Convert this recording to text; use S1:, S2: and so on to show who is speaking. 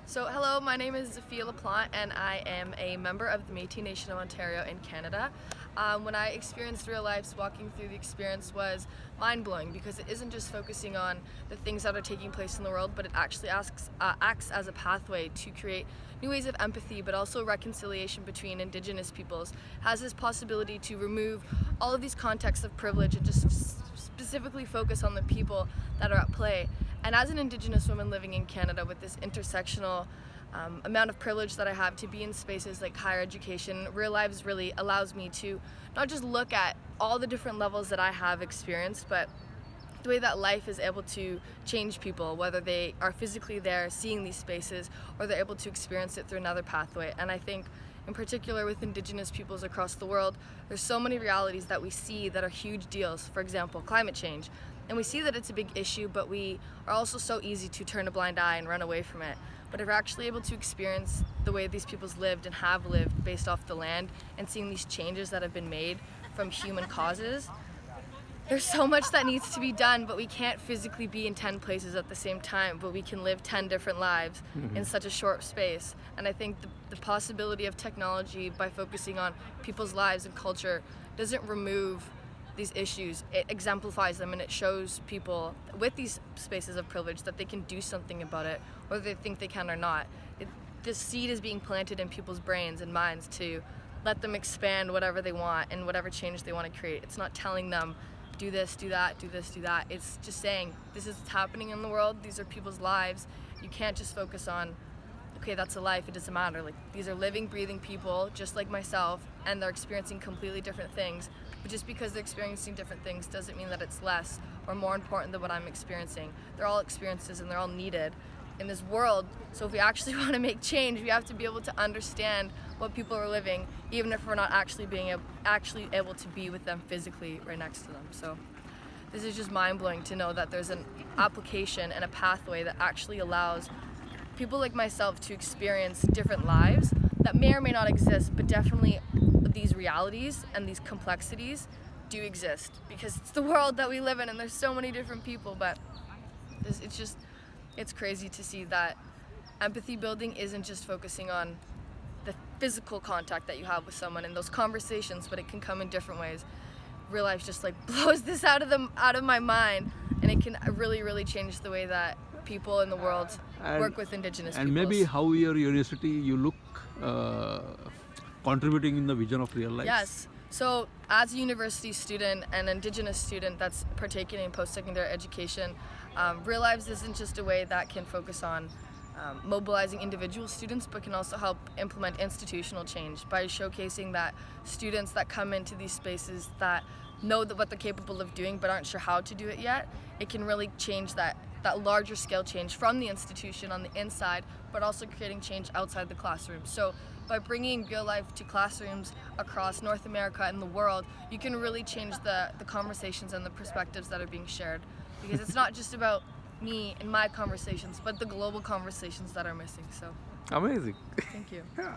S1: So hello, my name is Zafia LaPlante and I am a member of the Métis Nation of Ontario in Canada. When I experienced RealLives, walking through the experience was mind-blowing because it isn't just focusing on the things that are taking place in the world, but it actually acts as a pathway to create new ways of empathy, but also reconciliation between Indigenous peoples. Has this possibility to remove all of these contexts of privilege and just specifically focus on the people that are at play. And as an Indigenous woman living in Canada with this intersectional amount of privilege that I have to be in spaces like higher education, RealLives really allows me to not just look at all the different levels that I have experienced, but the way that life is able to change people, whether they are physically there seeing these spaces or they're able to experience it through another pathway. And I think in particular with Indigenous peoples across the world, there's so many realities that we see that are huge deals. For example, climate change. And we see that it's a big issue, but we are also so easy to turn a blind eye and run away from it. But if we're actually able to experience the way these peoples lived and have lived based off the land and seeing these changes that have been made from human causes, there's so much that needs to be done, but we can't physically be in 10 places at the same time, but we can live 10 different lives in such a short space. And I think the possibility of technology by focusing on people's lives and culture doesn't remove these issues. It exemplifies them and it shows people with these spaces of privilege that they can do something about it, whether they think they can or not. This seed is being planted in people's brains and minds to let them expand whatever they want and whatever change they want to create. It's not telling them do this, do that, do this, do that. It's just saying this is what's happening in the world. These are people's lives. You can't just focus on, okay, that's a life, it doesn't matter. Like, these are living, breathing people just like myself, and they're experiencing completely different things. But just because they're experiencing different things doesn't mean that it's less or more important than what I'm experiencing. They're all experiences and they're all needed in this world. So if we actually want to make change, we have to be able to understand what people are living, even if we're not actually able to be with them physically right next to them. So this is just mind-blowing to know that there's an application and a pathway that actually allows people like myself to experience different lives that may or may not exist, but definitely these realities and these complexities do exist because it's the world that we live in and there's so many different people. But it's crazy to see that empathy building isn't just focusing on the physical contact that you have with someone and those conversations, but it can come in different ways. RealLives just like blows this out of my mind, and it can really change the way that people in the world work with Indigenous peoples.
S2: And maybe how your university you look contributing in the vision of RealLives.
S1: Yes. So as a university student and Indigenous student that's partaking in post-secondary education, RealLives isn't just a way that can focus on mobilizing individual students, but can also help implement institutional change by showcasing that students that come into these spaces that know what they're capable of doing but aren't sure how to do it yet, it can really change that larger scale change from the institution on the inside, but also creating change outside the classroom. So by bringing RealLife to classrooms across North America and the world, you can really change the conversations and the perspectives that are being shared. Because it's not just about me and my conversations, but the global conversations that are missing. So
S2: Amazing.
S1: thank you.
S2: Yeah.